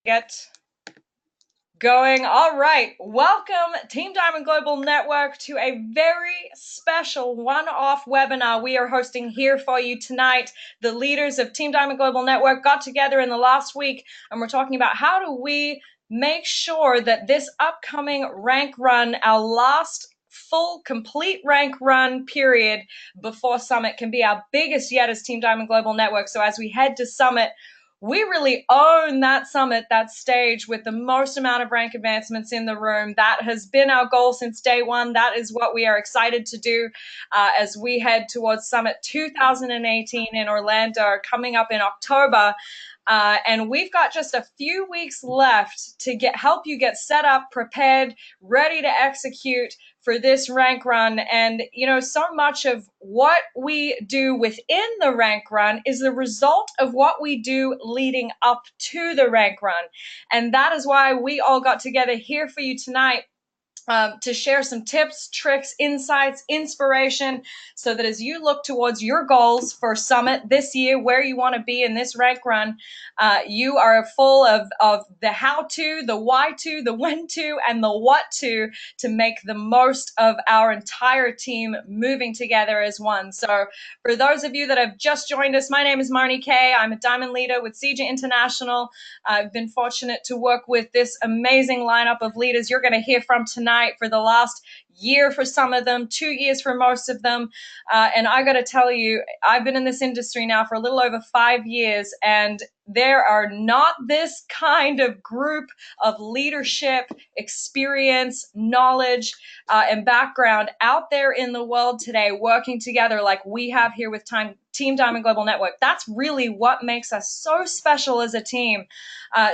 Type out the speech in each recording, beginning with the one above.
Get going. All right. Welcome, Team Diamond Global Network, to a very special one-off webinar we are hosting here for you tonight. The leaders of Team Diamond Global Network got together in the last week, and we're talking about how do we make sure that this upcoming rank run, our last full complete rank run period before Summit, can be our biggest yet as Team Diamond Global Network. So as we head to Summit, we really own that summit, that stage, with the most amount of rank advancements in the room. That has been our goal since day one. That is what we are excited to do as we head towards Summit 2018 in Orlando, coming up in October. And we've got just a few weeks left to help you get set up, prepared, ready to execute for this rank run. And, you know, so much of what we do within the rank run is the result of what we do leading up to the rank run. And that is why we all got together here for you tonight, to share some tips, tricks, insights, inspiration, so that as you look towards your goals for Summit this year, where you want to be in this rank run, you are full of the how-to, the why-to, the when-to, and the what-to make the most of our entire team moving together as one. So for those of you that have just joined us, my name is Marnie Kay. I'm a Diamond Leader with CJ International. I've been fortunate to work with this amazing lineup of leaders you're going to hear from tonight for the last year for some of them, 2 years for most of them. And I got to tell you, I've been in this industry now for a little over 5 years, and there are not this kind of group of leadership, experience, knowledge, and background out there in the world today working together like we have here with Team Diamond Global Network. That's really what makes us so special as a team.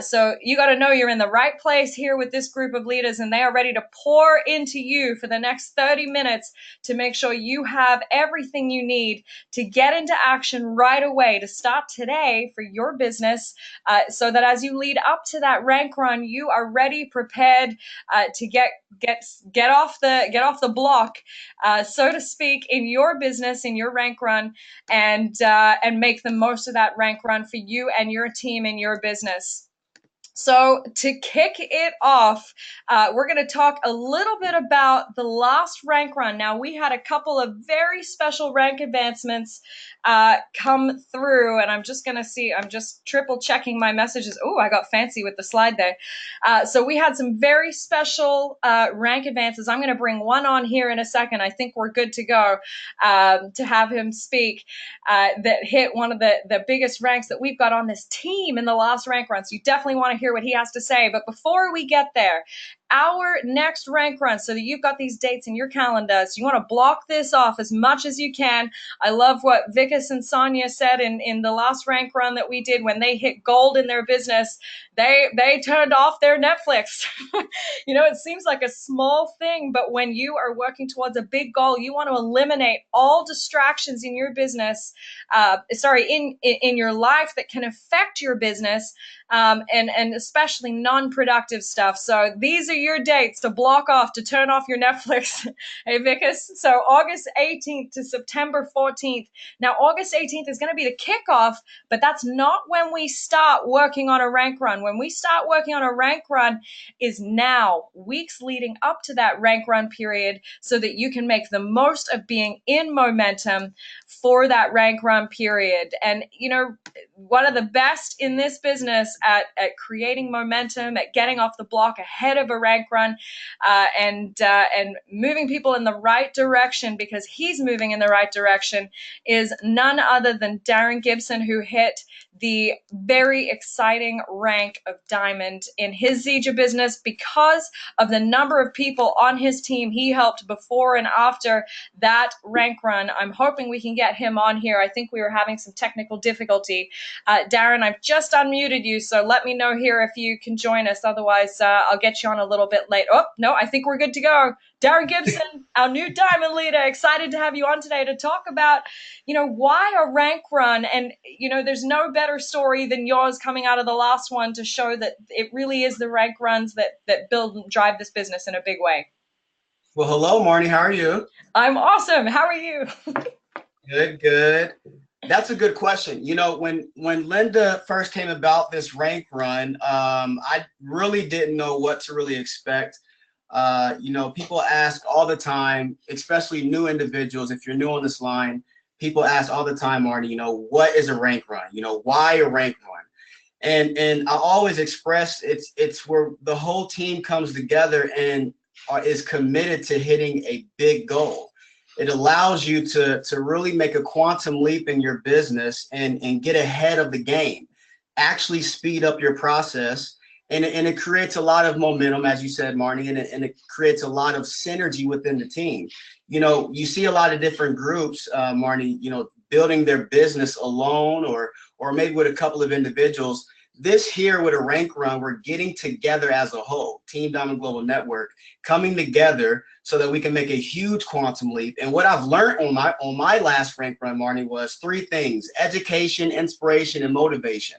So you got to know you're in the right place here with this group of leaders, and they are ready to pour into you for the next 30 minutes to make sure you have everything you need to get into action right away, to start today for your business, so that as you lead up to that rank run, you are ready, prepared to get off the block, so to speak, in your business, in your rank run, and make the most of that rank run for you and your team and your business. So to kick it off, we're going to talk a little bit about the last rank run. Now, we had a couple of very special rank advancements come through, and I'm just going to see, I'm just triple checking my messages. Oh, I got fancy with the slide there. So we had some very special rank advances. I'm going to bring one on here in a second. I think we're good to go to have him speak, that hit one of the biggest ranks that we've got on this team in the last rank run. So you definitely want to hear what he has to say. But before we get there, our next rank run, so that you've got these dates in your calendars, you want to block this off as much as you can. I love what Vikas and Sonia said in the last rank run that we did. When they hit gold in their business, they turned off their Netflix. You know, it seems like a small thing, but when you are working towards a big goal, you want to eliminate all distractions in your business, in your life that can affect your business, and especially non-productive stuff. So these are your dates to block off, to turn off your Netflix. Hey, Vikas. So August 18th to September 14th. Now, August 18th is going to be the kickoff, but that's not when we start working on a rank run. When we start working on a rank run is now, weeks leading up to that rank run period, so that you can make the most of being in momentum for that rank run period. And, you know, one of the best in this business at creating momentum, at getting off the block ahead of a rank run, and moving people in the right direction, because he's moving in the right direction, is none other than Darrin Gibson, who hit the very exciting rank of diamond in his Zija business because of the number of people on his team he helped before and after that rank run. I'm hoping we can get him on here. I think we were having some technical difficulty. Darrin, I've just unmuted you, so let me know here if you can join us. Otherwise, I'll get you on a little bit late. Oh, no, I think we're good to go. Darrin Gibson, our new diamond leader, excited to have you on today to talk about, you know, why a rank run. And, you know, there's no better story than yours coming out of the last one to show that it really is the rank runs that build and drive this business in a big way. Well, hello, Marnie. How are you? I'm awesome. How are you? Good, good. That's a good question. You know, when Linda first came about this rank run, I really didn't know what to really expect. You know, people ask all the time, especially new individuals. If you're new on this line, people ask all the time, Marty, you know, what is a rank run? You know, why a rank run? And I always express it's where the whole team comes together and is committed to hitting a big goal. It allows you to really make a quantum leap in your business and get ahead of the game, actually speed up your process. And it creates a lot of momentum, as you said, Marnie, and it creates a lot of synergy within the team. You know, you see a lot of different groups, Marnie, you know, building their business alone or maybe with a couple of individuals. This here with a rank run, we're getting together as a whole, Team Diamond Global Network, coming together so that we can make a huge quantum leap. And what I've learned on my last rank run, Marnie, was three things: education, inspiration, and motivation.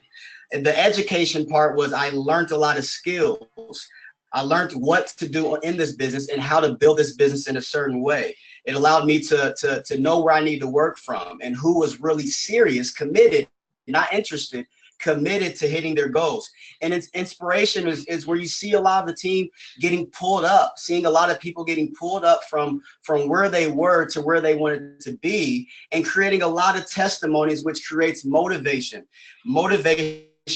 And the education part was I learned a lot of skills. I learned what to do in this business and how to build this business in a certain way. It allowed me to know where I need to work from and who was really serious, committed, not interested, committed to hitting their goals. And it's inspiration is where you see a lot of the team getting pulled up, seeing a lot of people getting pulled up from where they were to where they wanted to be, and creating a lot of testimonies, which creates motivation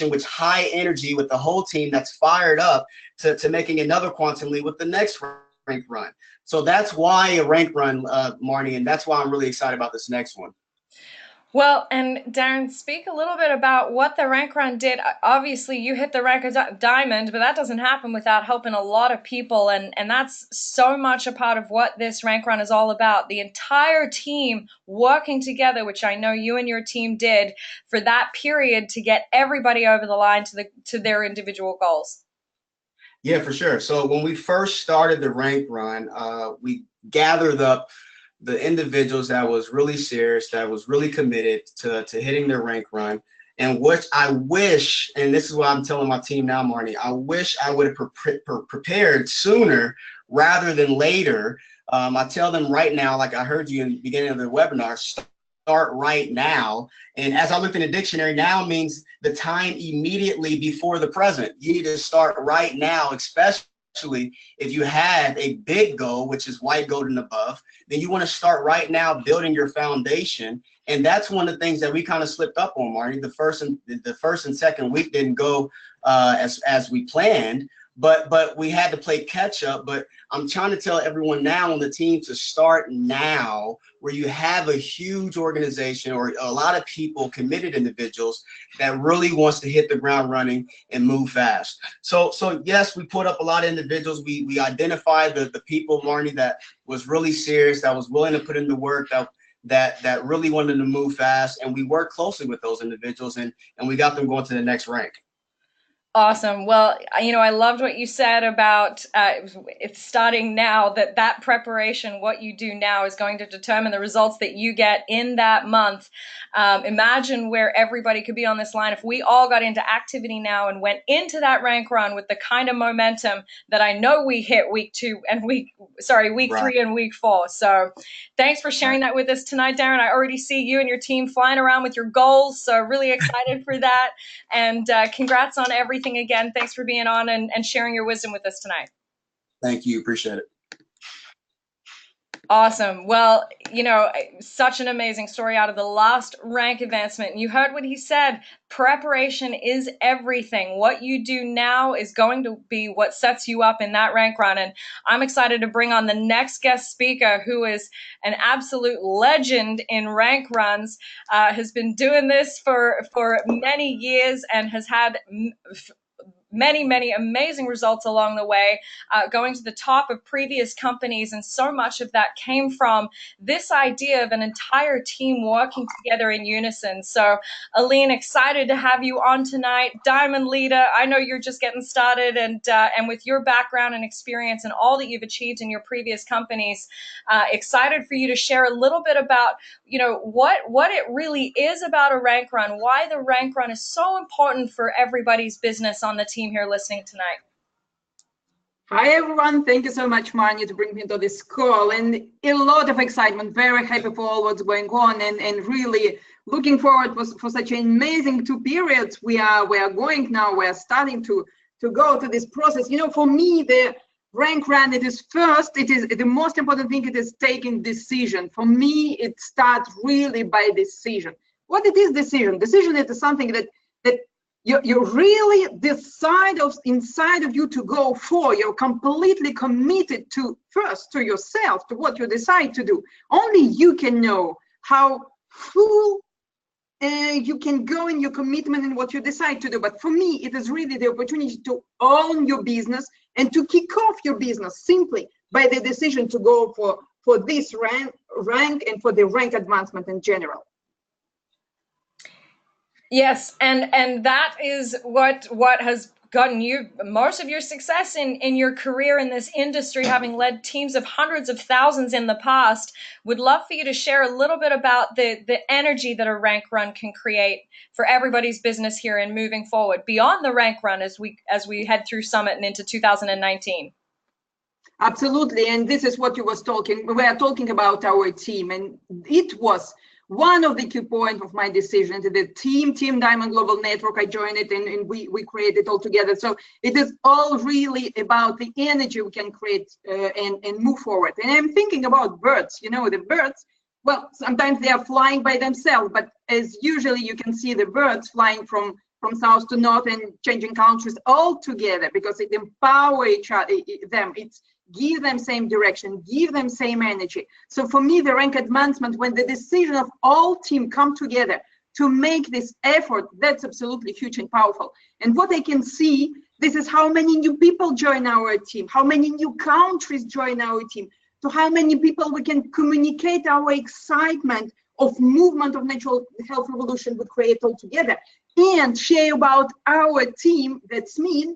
with high energy with the whole team that's fired up to making another quantum leap with the next rank run. So that's why a rank run, Marnie, and that's why I'm really excited about this next one. Well, and Darrin, speak a little bit about what the rank run did. Obviously, you hit the rank diamond, but that doesn't happen without helping a lot of people. And that's so much a part of what this rank run is all about. The entire team working together, which I know you and your team did for that period to get everybody over the line to their individual goals. Yeah, for sure. So when we first started the rank run, we gathered up the individuals that was really serious, that was really committed to hitting their rank run. And what I wish, and this is what I'm telling my team now, Marnie, I wish I would have prepared sooner rather than later. I tell them right now, like I heard you in the beginning of the webinar, start right now. And as I looked in the dictionary, now means the time immediately before the present. You need to start right now, especially if you have a big goal, which is white, gold, and above. Then you want to start right now building your foundation. And that's one of the things that we kind of slipped up on, Marty. The first and second week didn't go as we planned, but we had to play catch up. But I'm trying to tell everyone now on the team to start now, where you have a huge organization or a lot of people, committed individuals that really wants to hit the ground running and move fast. So yes, we put up a lot of individuals. We identified the people, Marnie, that was really serious, that was willing to put in the work, that really wanted to move fast, and we worked closely with those individuals, and we got them going to the next rank. Awesome. Well, you know, I loved what you said about it's starting now, that preparation, what you do now is going to determine the results that you get in that month. Imagine where everybody could be on this line if we all got into activity now and went into that rank run with the kind of momentum that I know we hit week 3 and week 4. So thanks for sharing that with us tonight, Darrin. I already see you and your team flying around with your goals. So really excited for that. And congrats on everything again. Thanks for being on and sharing your wisdom with us tonight. Thank you. Appreciate it. Awesome. Well, you know, such an amazing story out of the last rank advancement. You heard what he said. Preparation is everything. What you do now is going to be what sets you up in that rank run. And I'm excited to bring on the next guest speaker, who is an absolute legend in rank runs, has been doing this for many years and has had many amazing results along the way, going to the top of previous companies. And so much of that came from this idea of an entire team working together in unison. So Aline, excited to have you on tonight. Diamond leader, I know you're just getting started, and with your background and experience and all that you've achieved in your previous companies, excited for you to share a little bit about, you know, what it really is about a rank run, why the rank run is so important for everybody's business on the team here listening tonight. Hi everyone, thank you so much, Marnie, to bring me to this call, and a lot of excitement, very happy for all what's going on, and really looking forward for such an amazing 2 periods we are going now. We are starting to go to this process. You know, for me, the rank run, it is the most important thing. It is taking decision. For me, it starts really by decision. What it is decision? Decision is something that you really decide inside of you to go for. You're completely committed to yourself, to what you decide to do. Only you can know how full you can go in your commitment in what you decide to do. But for me, it is really the opportunity to own your business and to kick off your business simply by the decision to go for this rank and for the rank advancement in general. Yes, and that is what has gotten you most of your success in your career in this industry, having led teams of hundreds of thousands in the past. Would love for you to share a little bit about the energy that a rank run can create for everybody's business here and moving forward beyond the rank run as we head through Summit and into 2019. Absolutely, and this is what we are talking about our team, and it was one of the key points of my decision to the Team Diamond Global Network. I joined it and we created it all together. So it is all really about the energy we can create and move forward. And I'm thinking about birds. You know, the birds, well, sometimes they are flying by themselves, but as usually you can see the birds flying from south to north and changing countries all together because it empowers each other, them. It's give them same direction, give them same energy. So for me, the rank advancement, when the decision of all team come together to make this effort, that's absolutely huge and powerful. And what I can see, this is how many new people join our team, how many new countries join our team, to how many people we can communicate our excitement of movement of natural health revolution we create all together and share about our team. That's mean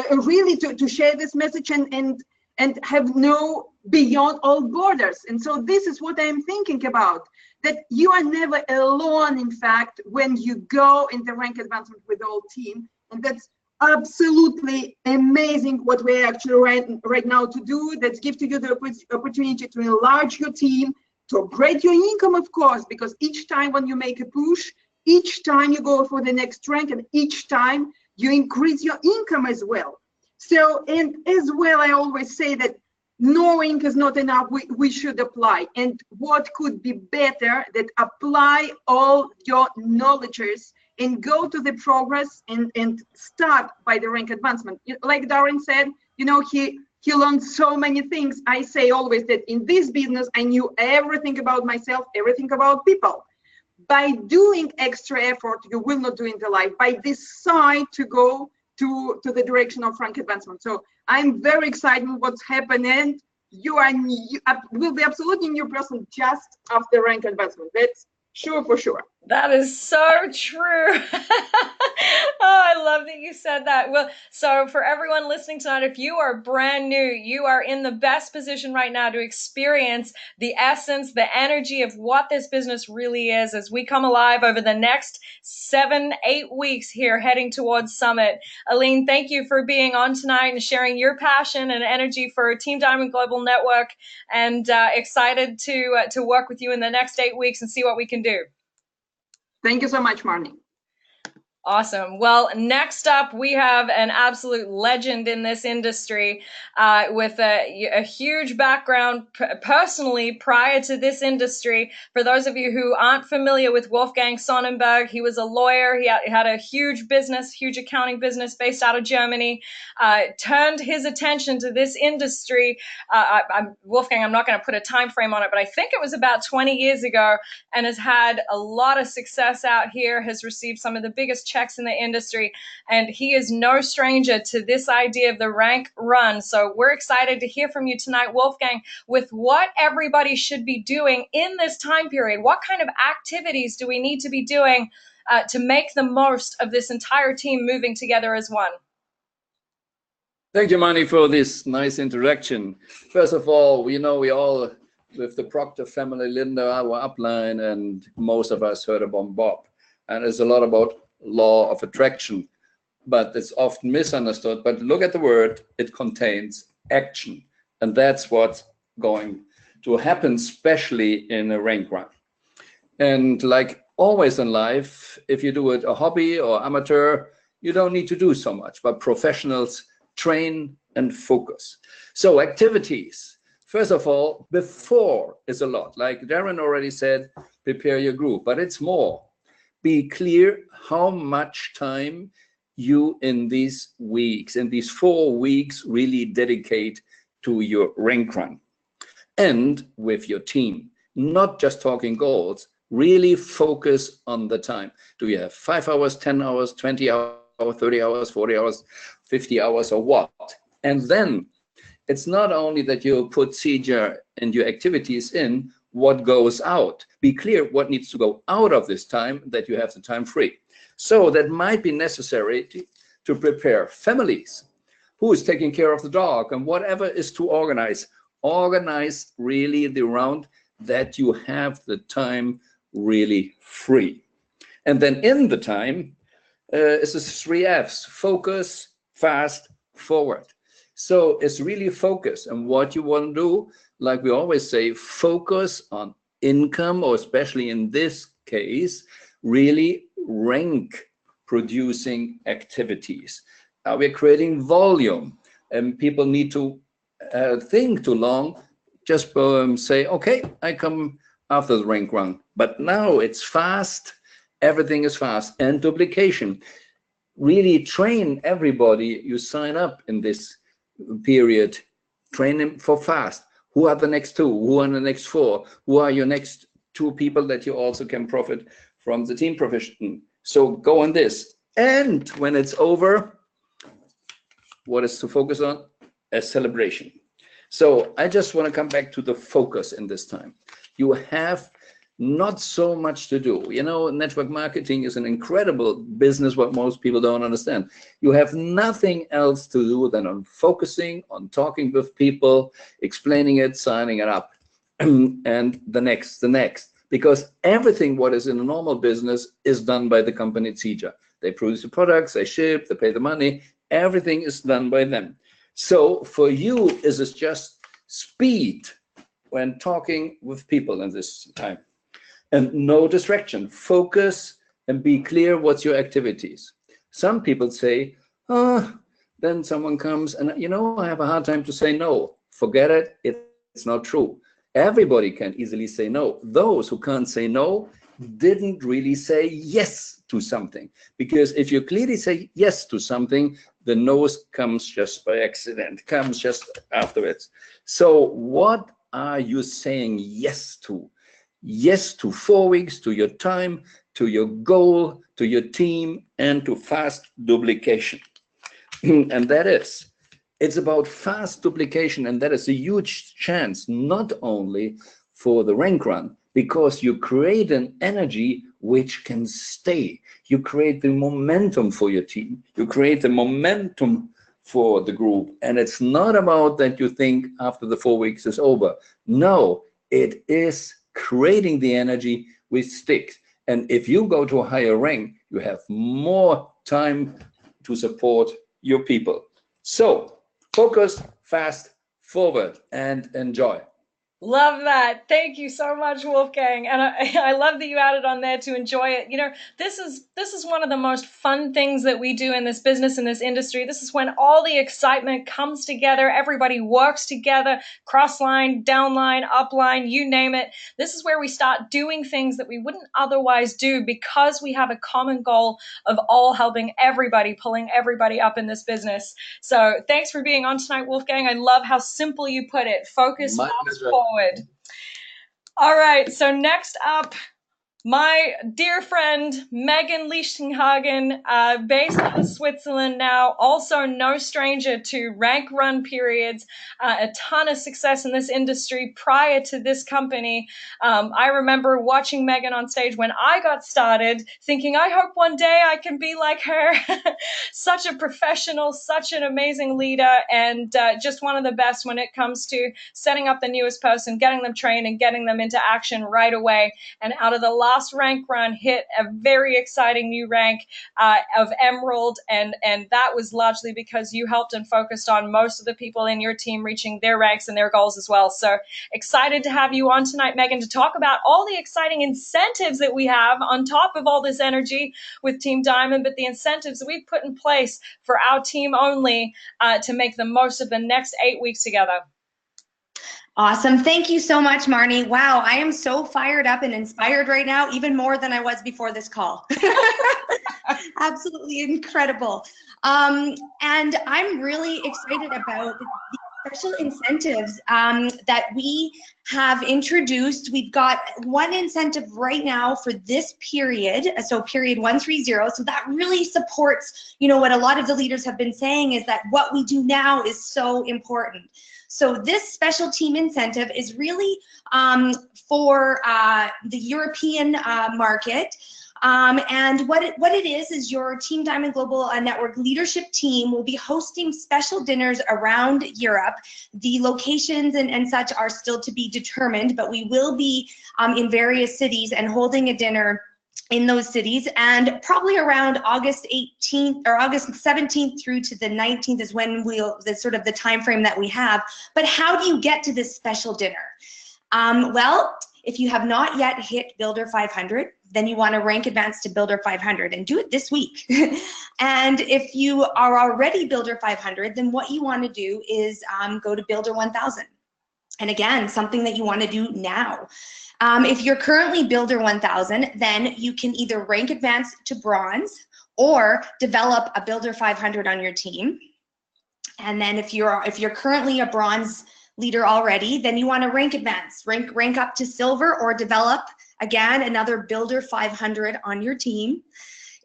really to share this message and have no beyond all borders. And so this is what I'm thinking about, that you are never alone, in fact, when you go in the rank advancement with the whole team. And that's absolutely amazing what we're actually right now to do. That gives you the opportunity to enlarge your team, to upgrade your income, of course, because each time when you make a push, each time you go for the next rank, and each time you increase your income as well. So, and as well, I always say that knowing is not enough. We should apply. And what could be better that apply all your knowledges and go to the progress and start by the rank advancement. Like Darrin said, you know, he learned so many things. I say always that in this business, I knew everything about myself, everything about people. By doing extra effort, you will not do in the life. By decide to go to the direction of rank advancement. So I'm very excited what's happening. You will be absolutely new person just after rank advancement. That's sure for sure. That is so true. Oh, I love that you said that. Well, so for everyone listening tonight, if you are brand new, you are in the best position right now to experience the essence, the energy of what this business really is as we come alive over the next 7-8 weeks here heading towards Summit. Aline, thank you for being on tonight and sharing your passion and energy for Team Diamond Global Network, and excited to work with you in the next 8 weeks and see what we can do. Thank you so much, Marnie. Awesome. Well, next up, we have an absolute legend in this industry with a huge background personally prior to this industry. For those of you who aren't familiar with Wolfgang Sonnenberg, he was a lawyer. He had a huge accounting business based out of Germany, turned his attention to this industry. Wolfgang, I'm not going to put a time frame on it, but I think it was about 20 years ago, and has had a lot of success out here, has received some of the biggest checks in the industry, and he is no stranger to this idea of the rank run. So we're excited to hear from you tonight, Wolfgang, with what everybody should be doing in this time period. What kind of activities do we need to be doing to make the most of this entire team moving together as one? Thank you, Marnie, for this nice introduction. First of all, we all, with the Proctor family, Linda, our upline, and most of us heard about Bob. And it's a lot about law of attraction, but it's often misunderstood. But look at the word, it contains action. And that's what's going to happen, especially in a rank run. And like always in life, if you do it a hobby or amateur, you don't need to do so much, but professionals train and focus. So activities, first of all, before is a lot. Like Darrin already said, prepare your group, but it's more. Be clear how much time you in these weeks, in these 4 weeks, really dedicate to your rank run. And with your team, not just talking goals, really focus on the time. Do you have 5 hours, 10 hours, 20 hours, 30 hours, 40 hours, 50 hours, or what? And then it's not only that you put procedure and your activities in, what goes out. Be clear what needs to go out of this time, that you have the time free. So that might be necessary to prepare families. Who is taking care of the dog and whatever is to organize. Organize really the round that you have the time really free. And then in the time, it's the 3 F's: focus, fast, forward. So it's really focus. And what you want to do, like we always say, focus on income, or especially in this case, really rank producing activities. We're creating volume, and people need to think too long. Just say, okay, I come after the rank run. But now it's fast. Everything is fast. And duplication. Really train everybody you sign up in this period. Train them for fast. Who are the next 2? Who are the next 4? Who are your next 2 people that you also can profit from the team profession? So go on this. And when it's over, what is to focus on? A celebration. So I just want to come back to the focus in this time. You have not so much to do. You know, network marketing is an incredible business, what most people don't understand. You have nothing else to do than on focusing, on talking with people, explaining it, signing it up, and the next. Because everything what is in a normal business is done by the company Cija. They produce the products, they ship, they pay the money. Everything is done by them. So for you, is it just speed when talking with people in this time? And no distraction. Focus and be clear what's your activities. Some people say, then someone comes and, you know, I have a hard time to say no. Forget it. It's not true. Everybody can easily say no. Those who can't say no didn't really say yes to something. Because if you clearly say yes to something, the no's comes just by accident, comes just afterwards. So what are you saying yes to? Yes to 4 weeks, to your time, to your goal, to your team, and to fast duplication. And that is, it's about fast duplication, and that is a huge chance, not only for the rank run, because you create an energy which can stay. You create the momentum for your team. You create the momentum for the group. And it's not about that you think after the 4 weeks is over. No, it is creating the energy which sticks. And if you go to a higher rank, you have more time to support your people. So focus, fast, forward, and enjoy. Love that. Thank you so much, Wolfgang. And I love that you added on there to enjoy it. You know, this is one of the most fun things that we do in this business, in this industry. This is when all the excitement comes together. Everybody works together, cross line, down line, up line, you name it. This is where we start doing things that we wouldn't otherwise do, because we have a common goal of all helping everybody, pulling everybody up in this business. So thanks for being on tonight, Wolfgang. I love how simple you put it. Focus, fast, forward. All right, so next up, my dear friend, Meghan Lichtinghagen, based in Switzerland now, also no stranger to rank run periods, a ton of success in this industry prior to this company. I remember watching Meghan on stage when I got started, thinking, I hope one day I can be like her. Such a professional, such an amazing leader, and just one of the best when it comes to setting up the newest person, getting them trained and getting them into action right away. And out of the last last rank run hit a very exciting new rank of Emerald, and that was largely because you helped and focused on most of the people in your team reaching their ranks and their goals as well. So excited to have you on tonight, Meghan, to talk about all the exciting incentives that we have on top of all this energy with Team Diamond, but the incentives that we've put in place for our team only to make the most of the next 8 weeks together. Awesome. Thank you so much, Marnie. Wow, I am so fired up and inspired right now, even more than I was before this call. Absolutely incredible. And I'm really excited about the special incentives that we have introduced. We've got one incentive right now for this period, so period 130. So that really supports, you know, what a lot of the leaders have been saying is that what we do now is so important. So this special team incentive is really for the European market. And what it is your Team Diamond Global Network leadership team will be hosting special dinners around Europe. The locations and such are still to be determined, but we will be in various cities and holding a dinner in those cities, and probably around August 18th or August 17th through to the 19th is when that's sort of the time frame that we have. But how do you get to this special dinner? Well, if you have not yet hit Builder 500, then you want to rank advance to Builder 500 and do it this week. And if you are already Builder 500, then what you want to do is go to Builder 1000. And again, something that you want to do now. If you're currently Builder 1000, then you can either rank advance to Bronze or develop a Builder 500 on your team. And then if you're currently a Bronze leader already, then you want to rank advance, rank up to Silver, or develop again another Builder 500 on your team.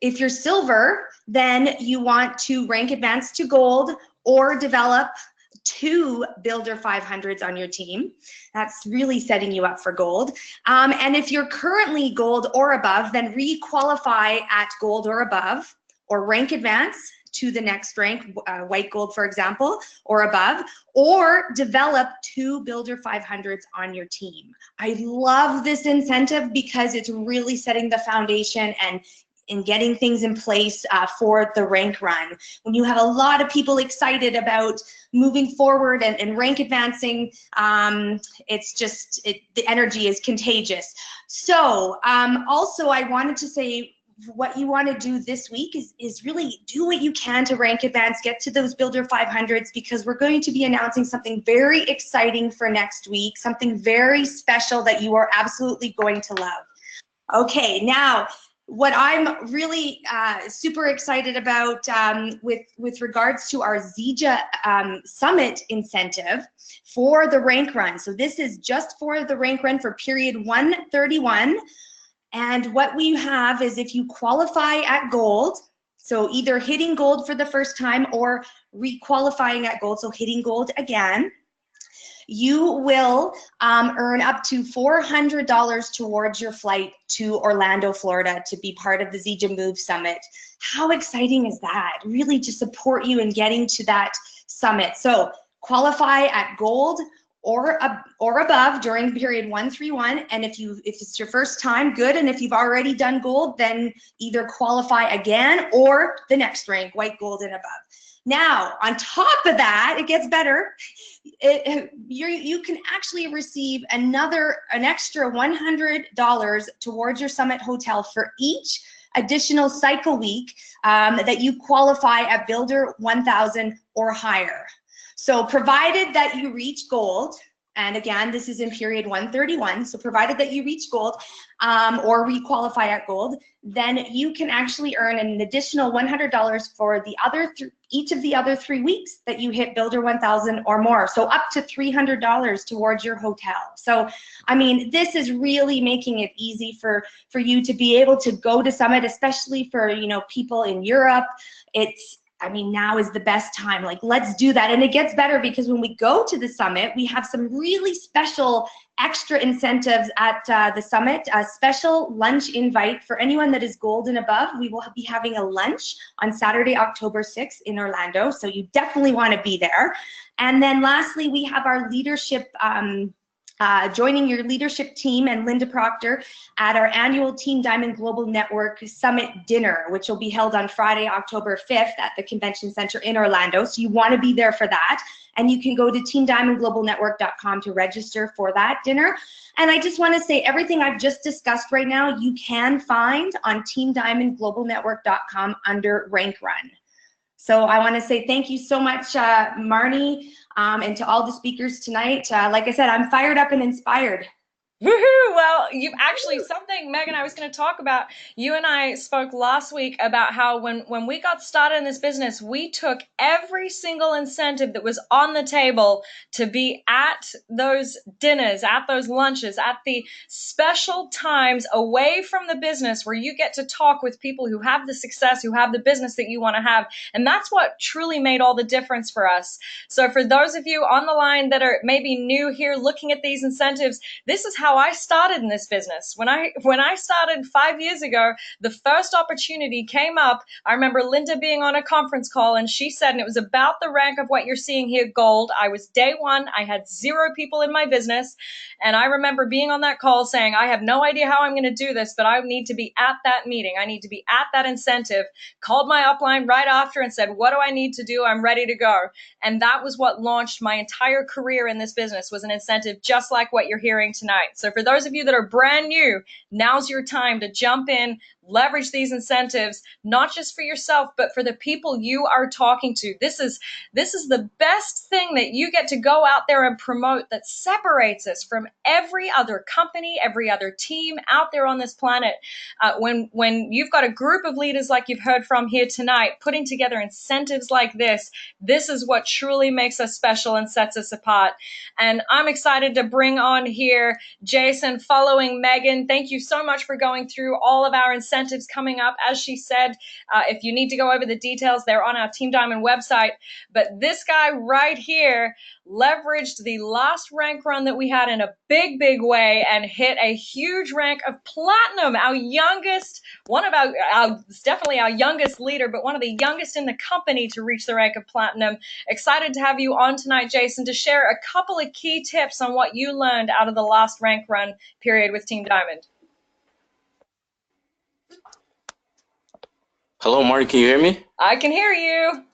If you're Silver, then you want to rank advance to Gold or develop 2 Builder 500s on your team. That's really setting you up for Gold. And if you're currently Gold or above, then re-qualify at Gold or above, or rank advance to the next rank, White Gold, for example, or above, or develop 2 Builder 500s on your team. I love this incentive because it's really setting the foundation and in getting things in place for the rank run. When you have a lot of people excited about moving forward and rank advancing, it's just, the energy is contagious. So also I wanted to say, what you want to do this week is really do what you can to rank advance, get to those Builder 500s, because we're going to be announcing something very exciting for next week, something very special that you are absolutely going to love. Okay, now, what I'm really super excited about with regards to our ZEJA Summit incentive for the rank run. So this is just for the rank run for period 131. And what we have is, if you qualify at Gold, so either hitting Gold for the first time or re-qualifying at Gold, so hitting Gold again, you will earn up to $400 towards your flight to Orlando, Florida, to be part of the ZEJA Move Summit. How exciting is that? Really to support you in getting to that summit. So qualify at Gold or above during period 131, and if it's your first time, good, and if you've already done Gold, then either qualify again or the next rank, White, Gold, and above. Now, on top of that, it gets better. You can actually receive an extra $100 towards your Summit Hotel for each additional cycle week that you qualify at Builder 1000 or higher. So provided that you reach Gold, and again, this is in period 131, so provided that you reach Gold or re-qualify at Gold, then you can actually earn an additional $100 for the each of the other 3 weeks that you hit Builder 1000 or more. So up to $300 towards your hotel. So, I mean, this is really making it easy for you to be able to go to Summit, especially for, you know, people in Europe. I mean, now is the best time. Like, let's do that. And it gets better because when we go to the summit, we have some really special extra incentives at the summit. A special lunch invite for anyone that is Gold and above. We will be having a lunch on Saturday, October 6th in Orlando. So you definitely want to be there. And then lastly, we have our leadership joining your leadership team and Linda Proctor at our annual Team Diamond Global Network Summit Dinner, which will be held on Friday, October 5th at the Convention Center in Orlando. So you want to be there for that. And you can go to teamdiamondglobalnetwork.com to register for that dinner. And I just want to say everything I've just discussed right now, you can find on teamdiamondglobalnetwork.com under Rank Run. So I want to say thank you so much, Marnie, and to all the speakers tonight. Like I said, I'm fired up and inspired. Woohoo! Well, you actually, something, Megan, I was going to talk about, you and I spoke last week about how when we got started in this business, we took every single incentive that was on the table to be at those dinners, at those lunches, at the special times away from the business where you get to talk with people who have the success, who have the business that you want to have. And that's what truly made all the difference for us. So for those of you on the line that are maybe new here looking at these incentives, this is how I started in this business. When I started 5 years ago, the first opportunity came up. I remember Linda being on a conference call and she said, and it was about the rank of what you're seeing here, gold. I was day one. I had 0 people in my business. And I remember being on that call saying, I have no idea how I'm going to do this, but I need to be at that meeting. I need to be at that incentive. Called my upline right after and said, what do I need to do? I'm ready to go. And that was what launched my entire career in this business, was an incentive just like what you're hearing tonight. So for those of you that are brand new, now's your time to jump in, leverage these incentives, not just for yourself, but for the people you are talking to. This is the best thing that you get to go out there and promote that separates us from every other company, every other team out there on this planet. When you've got a group of leaders like you've heard from here tonight, putting together incentives like this is what truly makes us special and sets us apart. And I'm excited to bring on here Jason, following Megan. Thank you so much for going through all of our incentives coming up. As she said, if you need to go over the details, they're on our Team Diamond website. But this guy right here leveraged the last rank run that we had in a big, big way and hit a huge rank of platinum. Our youngest, definitely our youngest leader, but one of the youngest in the company to reach the rank of platinum. Excited to have you on tonight, Jason, to share a couple of key tips on what you learned out of the last rank run period with Team Diamond. Hello, Marty, can you hear me? I can hear you.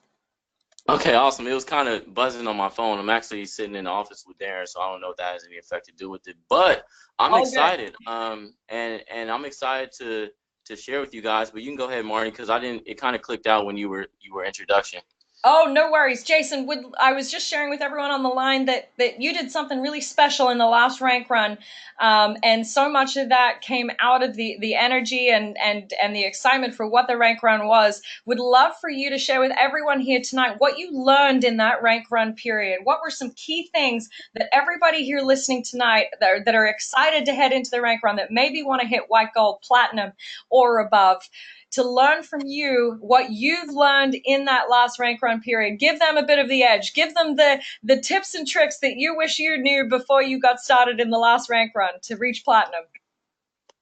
Okay, awesome. It was kind of buzzing on my phone. I'm actually sitting in the office with Darrin, so I don't know if that has any effect to do with it. But I'm excited, and I'm excited to share with you guys. But you can go ahead, Marty, because it kind of clicked out when you were introduction. Oh, no worries. Jason, I was just sharing with everyone on the line that you did something really special in the last rank run. And so much of that came out of the energy and the excitement for what the rank run was. Would love for you to share with everyone here tonight what you learned in that rank run period. What were some key things that everybody here listening tonight that are excited to head into the rank run, that maybe want to hit white, gold, platinum, or above, to learn from you what you've learned in that last rank run period? Give them a bit of the edge. Give them the tips and tricks that you wish you knew before you got started in the last rank run to reach platinum.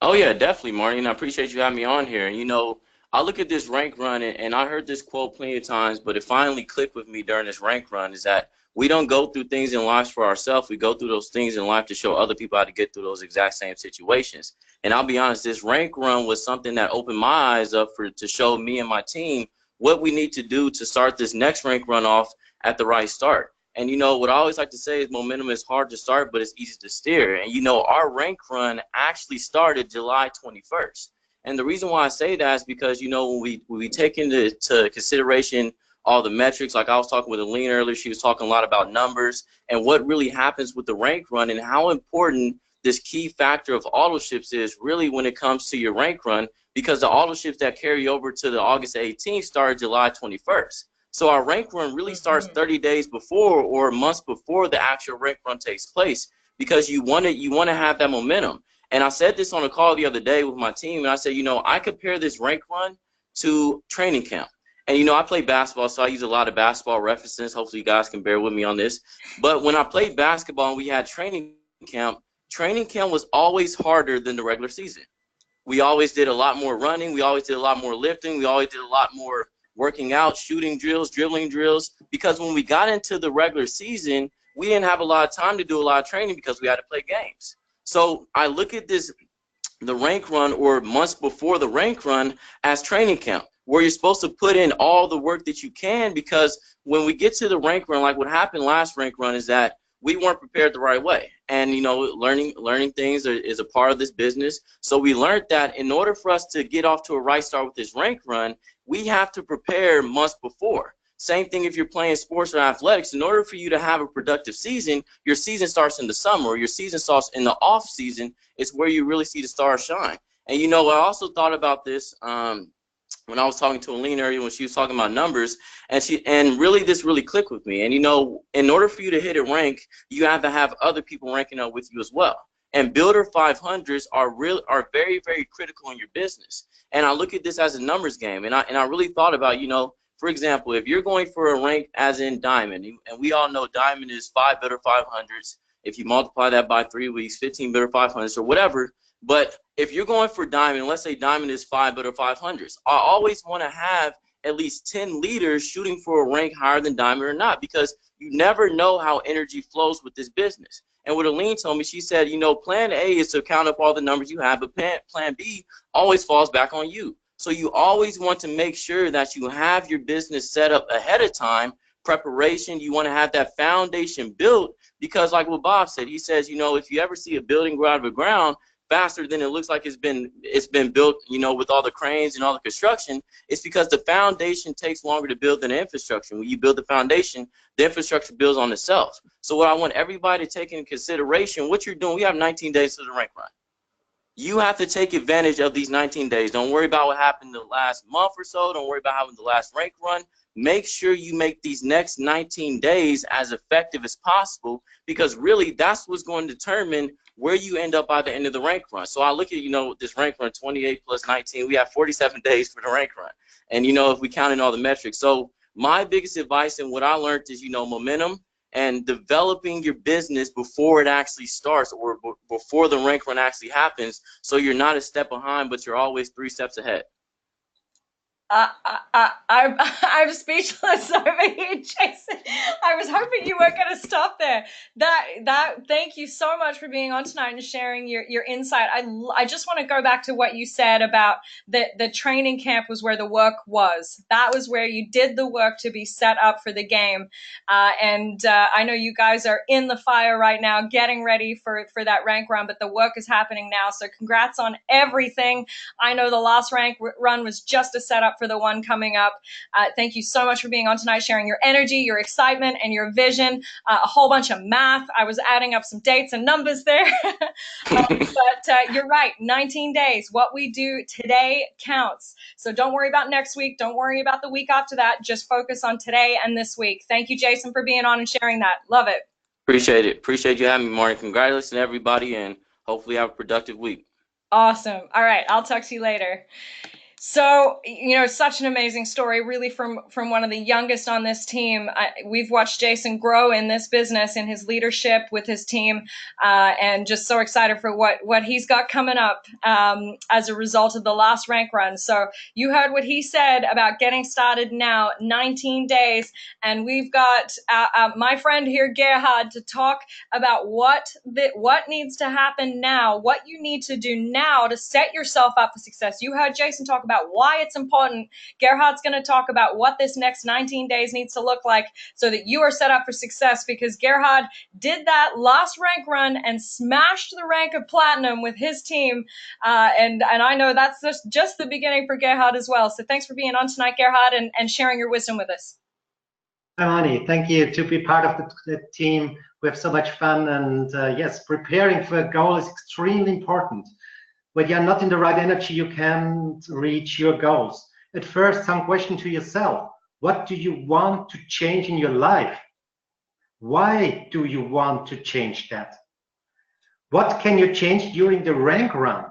Oh, yeah, definitely, Marty, and I appreciate you having me on here. You know, I look at this rank run, and I heard this quote plenty of times, but it finally clicked with me during this rank run, is that we don't go through things in life for ourselves. We go through those things in life to show other people how to get through those exact same situations. And I'll be honest, this rank run was something that opened my eyes up to show me and my team what we need to do to start this next rank run off at the right start. And, you know, what I always like to say is momentum is hard to start, but it's easy to steer. And, you know, our rank run actually started July 21st. And the reason why I say that is because, you know, when we take into consideration all the metrics, like I was talking with Aline earlier, she was talking a lot about numbers and what really happens with the rank run and how important this key factor of auto ships is really when it comes to your rank run, because the auto ships that carry over to the August 18th started July 21st. So our rank run really starts 30 days before or months before the actual rank run takes place, because you want to have that momentum. And I said this on a call the other day with my team, and I said, you know, I compare this rank run to training camp. And, you know, I play basketball, so I use a lot of basketball references. Hopefully you guys can bear with me on this. But when I played basketball and we had training camp was always harder than the regular season. We always did a lot more running. We always did a lot more lifting. We always did a lot more working out, shooting drills, dribbling drills, because when we got into the regular season, we didn't have a lot of time to do a lot of training because we had to play games. So I look at this, the rank run or months before the rank run, as training camp, where you're supposed to put in all the work that you can, because when we get to the rank run, like what happened last rank run is that we weren't prepared the right way. And, you know, learning things is a part of this business. So we learned that in order for us to get off to a right start with this rank run, we have to prepare months before. Same thing if you're playing sports or athletics. In order for you to have a productive season, your season starts in the summer, or your season starts in the off season. It's where you really see the stars shine. And, you know, I also thought about this when I was talking to Aline earlier, when she was talking about numbers, and really this really clicked with me. And, you know, in order for you to hit a rank, you have to have other people ranking up with you as well. And builder 500s are very, very critical in your business. And I look at this as a numbers game. And I really thought about, you know, for example, if you're going for a rank as in diamond, and we all know diamond is 5 builder 500s. If you multiply that by 3 weeks, 15 builder 500s or whatever. But if you're going for diamond, let's say diamond is 5 builder 500s, I always want to have at least 10 leaders shooting for a rank higher than diamond or not, because you never know how energy flows with this business. And what Aline told me, she said, you know, plan A is to count up all the numbers you have, but plan B always falls back on you. So you always want to make sure that you have your business set up ahead of time, preparation. You want to have that foundation built, because like what Bob said, he says, you know, if you ever see a building grow out of the ground faster than it looks like it's been built, you know, with all the cranes and all the construction, it's because the foundation takes longer to build than the infrastructure. When you build the foundation, the infrastructure builds on itself. So what I want everybody to take into consideration, what you're doing, we have 19 days to the rank run. You have to take advantage of these 19 days. Don't worry about what happened the last month or so. Don't worry about how the last rank run. Make sure you make these next 19 days as effective as possible, because really that's what's going to determine where you end up by the end of the rank run. So I look at, you know, this rank run, 28 plus 19, we have 47 days for the rank run. And, you know, if we count in all the metrics. So my biggest advice and what I learned is, you know, momentum and developing your business before it actually starts, or before the rank run actually happens, so you're not a step behind, but you're always 3 steps ahead. I'm speechless over here, Jason. I was hoping you weren't going to stop there. Thank you so much for being on tonight and sharing your insight. I just want to go back to what you said about the training camp was where the work was. That was where you did the work to be set up for the game. And I know you guys are in the fire right now, getting ready for that rank run, but the work is happening now. So congrats on everything. I know the last rank run was just a setup for the one coming up. Thank you so much for being on tonight, sharing your energy, your excitement, and your vision. A whole bunch of math. I was adding up some dates and numbers there. But you're right, 19 days. What we do today counts. So don't worry about next week. Don't worry about the week after that. Just focus on today and this week. Thank you, Jason, for being on and sharing that. Love it. Appreciate it. Appreciate you having me, Marty. Congratulations to everybody, and hopefully have a productive week. Awesome. All right, I'll talk to you later. So, you know, such an amazing story, really, from one of the youngest on this team. We've watched Jason grow in this business, in his leadership with his team, and just so excited for what he's got coming up as a result of the last rank run. So you heard what he said about getting started now, 19 days, and we've got my friend here, Gerhard, to talk about what needs to happen now, what you need to do now to set yourself up for success. You heard Jason talk about why it's important. Gerhard's going to talk about what this next 19 days needs to look like so that you are set up for success, because Gerhard did that last rank run and smashed the rank of platinum with his team. And I know that's just the beginning for Gerhard as well. So thanks for being on tonight, Gerhard, and sharing your wisdom with us. Hi, Moni. Thank you to be part of the team. We have so much fun, and yes, preparing for a goal is extremely important. When you're not in the right energy, you can't reach your goals. At first, some question to yourself. What do you want to change in your life? Why do you want to change that? What can you change during the rank run?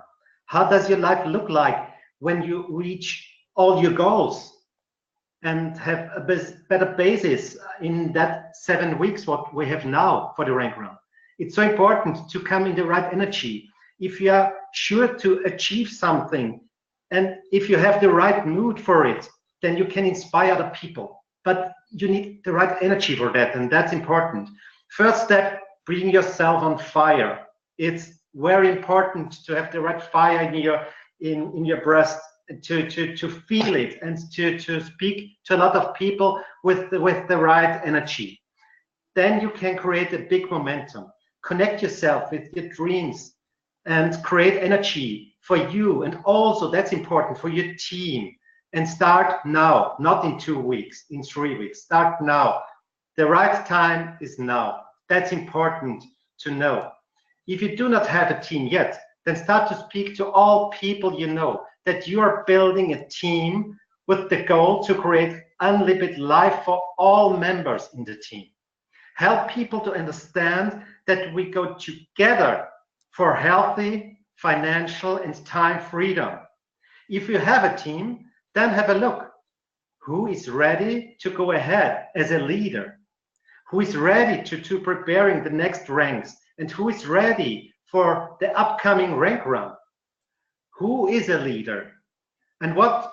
How does your life look like when you reach all your goals and have a better basis in that 7 weeks, what we have now for the rank run? It's so important to come in the right energy. If you are sure to achieve something, and if you have the right mood for it, then you can inspire other people. But you need the right energy for that, and that's important. First step, bring yourself on fire. It's very important to have the right fire in your breast, to feel it, and to speak to a lot of people with the right energy. Then you can create a big momentum. Connect yourself with your dreams and create energy for you, and also that's important for your team. And start now, not in 2 weeks, in 3 weeks. Start now. The right time is now. That's important to know. If you do not have a team yet, then start to speak to all people you know, that you are building a team with the goal to create unlimited life for all members in the team. Help people to understand that we go together for healthy financial and time freedom. If you have a team, then have a look. Who is ready to go ahead as a leader? Who is ready to preparing the next ranks? And who is ready for the upcoming rank run? Who is a leader? And what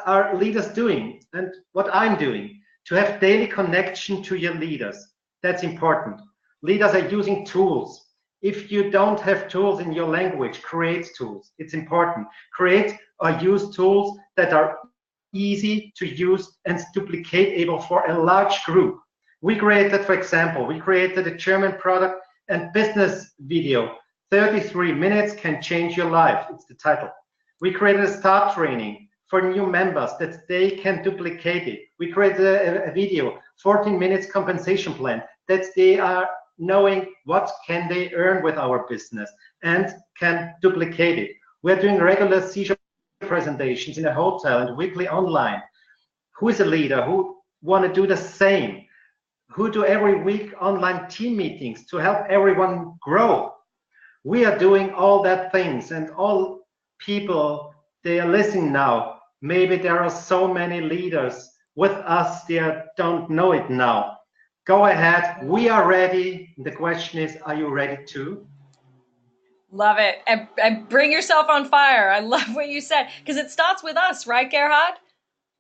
are leaders doing? And what I'm doing to have daily connection to your leaders. That's important. Leaders are using tools. If you don't have tools in your language, create tools. It's important. Create or use tools that are easy to use and duplicatable for a large group. We created, for example, we created a German product and business video. 33 minutes can change your life. It's the title. We created a start training for new members that they can duplicate it. We created a video, 14 minutes compensation plan, that they are knowing what can they earn with our business and can duplicate it. We're doing regular seizure presentations in a hotel and weekly online. Who is a leader who want to do the same? Who do every week online team meetings to help everyone grow? We are doing all that things, and all people, they are listening now. Maybe there are so many leaders with us, they don't know it now. Go ahead, we are ready. The question is, are you ready too? Love it. And bring yourself on fire. I love what you said, because it starts with us, right, Gerhard?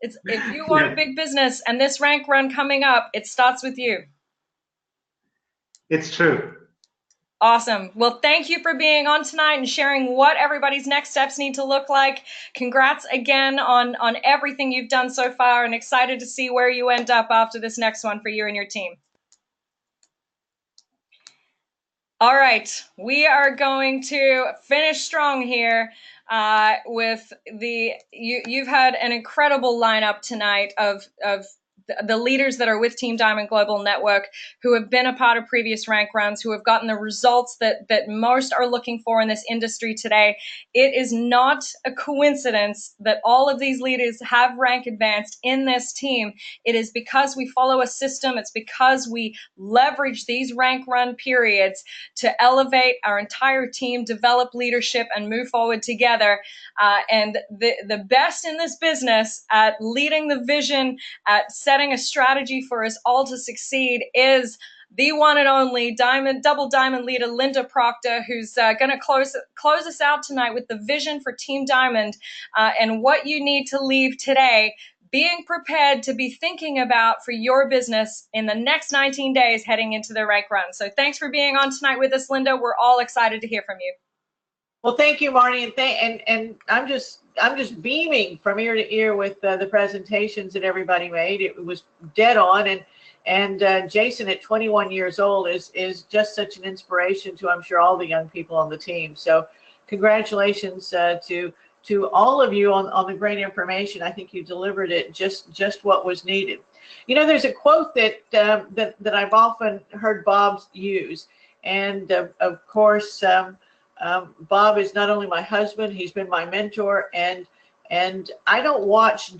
It's, if you want a big business and this rank run coming up, it starts with you. It's true. Awesome. Well, thank you for being on tonight and sharing what everybody's next steps need to look like. Congrats again on everything you've done so far, and excited to see where you end up after this next one for you and your team. All right, we are going to finish strong here with you've had an incredible lineup tonight of the leaders that are with Team Diamond Global Network, who have been a part of previous rank runs, who have gotten the results that most are looking for in this industry today. It is not a coincidence that all of these leaders have rank advanced in this team. It is because we follow a system. It's because we leverage these rank run periods to elevate our entire team, develop leadership, and move forward together. And the best in this business at leading the vision, at setting a strategy for us all to succeed, is the one and only double diamond leader, Linda Proctor, who's going to close us out tonight with the vision for Team Diamond and what you need to leave today being prepared to be thinking about for your business in the next 19 days heading into the rank run. So thanks for being on tonight with us, Linda. We're all excited to hear from you. Well, thank you, Marnie, and I'm just beaming from ear to ear with the presentations that everybody made. It was dead on, and Jason at 21 years old is just such an inspiration to, I'm sure, all the young people on the team. So congratulations to all of you on the great information. I think you delivered it just what was needed. You know, there's a quote that I've often heard Bob use, and of course. Bob is not only my husband, he's been my mentor, and I don't watch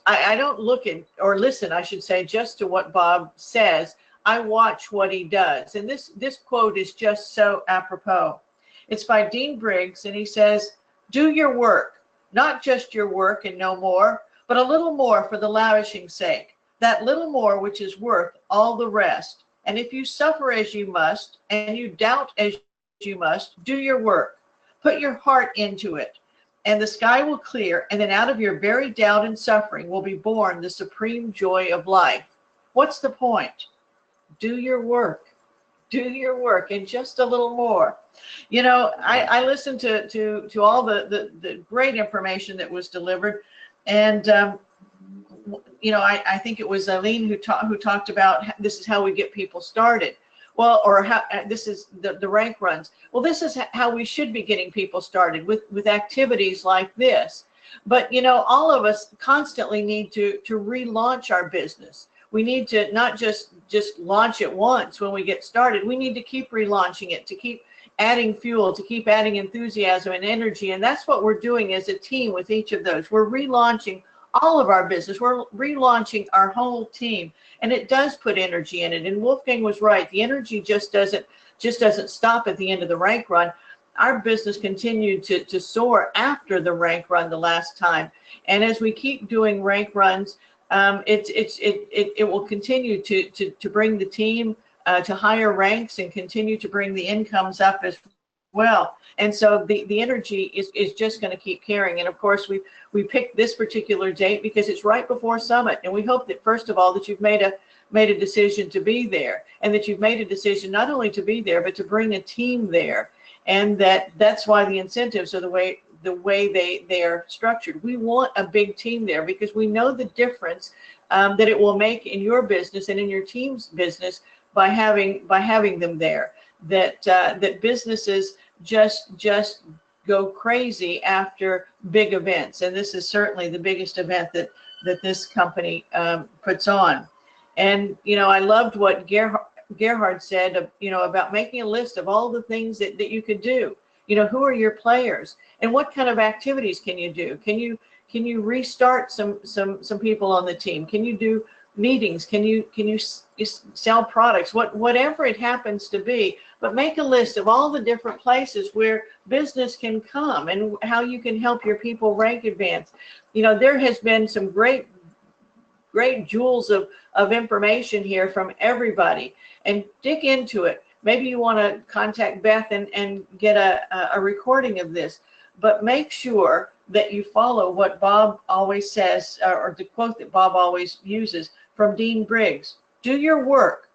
I don't look at or listen, I should say, just to what Bob says. I watch what he does. And this quote is just so apropos. It's by Dean Briggs, and he says, "Do your work, not just your work and no more, but a little more for the lavishing sake, that little more which is worth all the rest. And if you suffer as you must, and you doubt as you must, do your work, put your heart into it, and the sky will clear, and then out of your very doubt and suffering will be born the supreme joy of life." What's the point? Do your work. Do your work and just a little more. You know, I listened to all the great information that was delivered, and you know, I think it was Eileen who talked about this is how we get people started. Well, or how this is the rank runs. Well, this is how we should be getting people started with activities like this. But you know, all of us constantly need to relaunch our business. We need to not just launch it once when we get started. We need to keep relaunching it, to keep adding fuel, to keep adding enthusiasm and energy. And that's what we're doing as a team with each of those. We're relaunching all of our business. We're relaunching our whole team, and it does put energy in it. And Wolfgang was right. The energy just doesn't stop at the end of the rank run. Our business continued to soar after the rank run the last time. And as we keep doing rank runs, it will continue to bring the team to higher ranks and continue to bring the incomes up as well. And so the energy is just going to keep carrying. And of course, we picked this particular date because it's right before Summit. And we hope that, first of all, that you've made a decision to be there, and that you've made a decision not only to be there, but to bring a team there. And that's why the incentives are the way they are structured. We want a big team there because we know the difference that it will make in your business and in your team's business by having them there. That businesses just go crazy after big events, and this is certainly the biggest event that this company puts on. And you know, I loved what Gerhard said, you know, about making a list of all the things that you could do. You know, who are your players and what kind of activities can you do? Can you restart some people on the team? Can you do meetings? Can you sell products? Whatever it happens to be, but make a list of all the different places where business can come and how you can help your people rank advance. You know, there has been some great jewels of information here from everybody, and dig into it. Maybe you want to contact Beth and get a recording of this, but make sure that you follow what Bob always says, or the quote that Bob always uses from Dean Briggs. Do your work,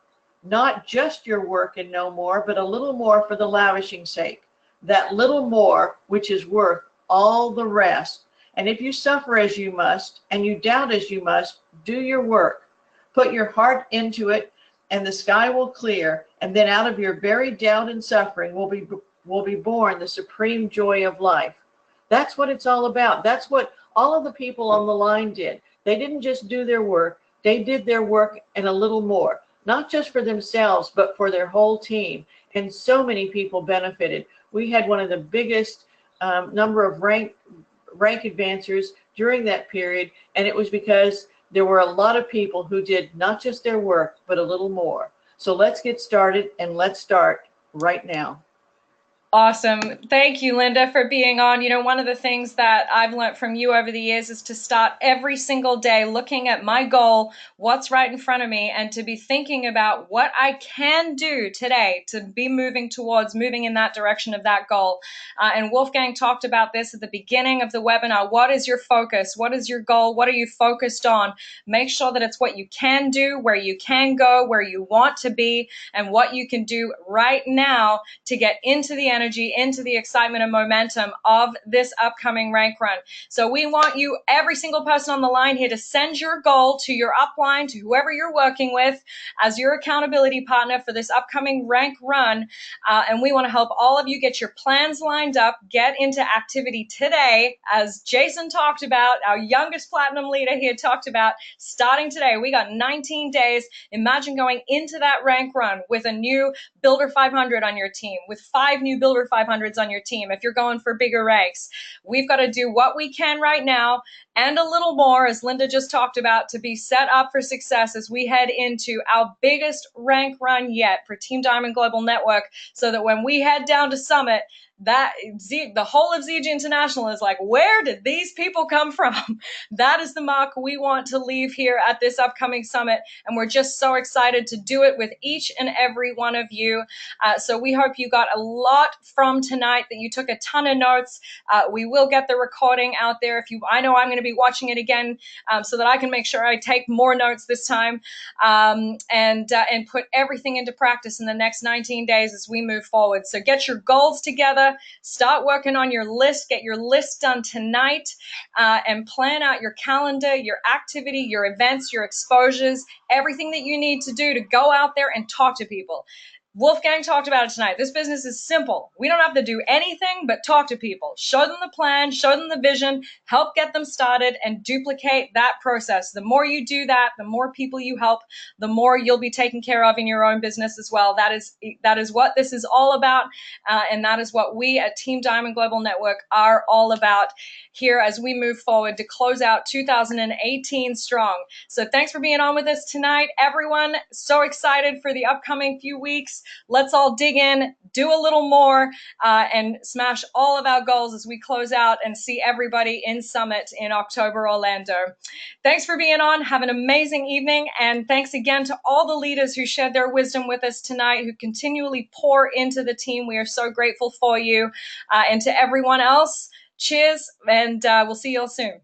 not just your work and no more, but a little more for the lavishing sake. That little more which is worth all the rest. And if you suffer as you must, and you doubt as you must, do your work. Put your heart into it, and the sky will clear, and then out of your very doubt and suffering will be born the supreme joy of life. That's what it's all about. That's what all of the people on the line did. They didn't just do their work. They did their work and a little more, not just for themselves, but for their whole team. And so many people benefited. We had one of the biggest number of rank advancers during that period, and it was because there were a lot of people who did not just their work, but a little more. So let's get started, and let's start right now. Awesome. Thank you, Linda, for being on. You know, one of the things that I've learned from you over the years is to start every single day looking at my goal, what's right in front of me, and to be thinking about what I can do today to be moving in that direction of that goal. And Wolfgang talked about this at the beginning of the webinar. What is your focus? What is your goal? What are you focused on? Make sure that it's what you can do, where you can go, where you want to be, and what you can do right now to get into the energy, into the excitement and momentum of this upcoming rank run. So we want you, every single person on the line here, to send your goal to your upline, to whoever you're working with as your accountability partner for this upcoming rank run. And we want to help all of you get your plans lined up, get into activity today. As Jason talked about, our youngest platinum leader here talked about, starting today. We got 19 days. Imagine going into that rank run with a new Builder 500 on your team, with 5 new Builder 500s on your team. If you're going for bigger ranks, we've got to do what we can right now and a little more, as Linda just talked about, to be set up for success as we head into our biggest rank run yet for Team Diamond Global Network, so that when we head down to Summit, the whole of ZG International is like, where did these people come from? That is the mark we want to leave here at this upcoming summit, and we're just so excited to do it with each and every one of you. So we hope you got a lot from tonight, that you took a ton of notes. We will get the recording out there. I know I'm going to be watching it again so that I can make sure I take more notes this time, and put everything into practice in the next 19 days as we move forward. So get your goals together, start working on your list, get your list done tonight, and plan out your calendar, your activity, your events, your exposures, everything that you need to do to go out there and talk to people. Wolfgang talked about it tonight. This business is simple. We don't have to do anything but talk to people, show them the plan, show them the vision, help get them started, and duplicate that process. The more you do that, the more people you help, the more you'll be taken care of in your own business as well. That is what this is all about, and that is what we at Team Diamond Global Network are all about here as we move forward to close out 2018 strong. So thanks for being on with us tonight, everyone. So excited for the upcoming few weeks. Let's all dig in, do a little more, and smash all of our goals as we close out and see everybody in Summit in October, Orlando. Thanks for being on. Have an amazing evening. And thanks again to all the leaders who shared their wisdom with us tonight, who continually pour into the team. We are so grateful for you. And to everyone else, cheers, and we'll see you all soon.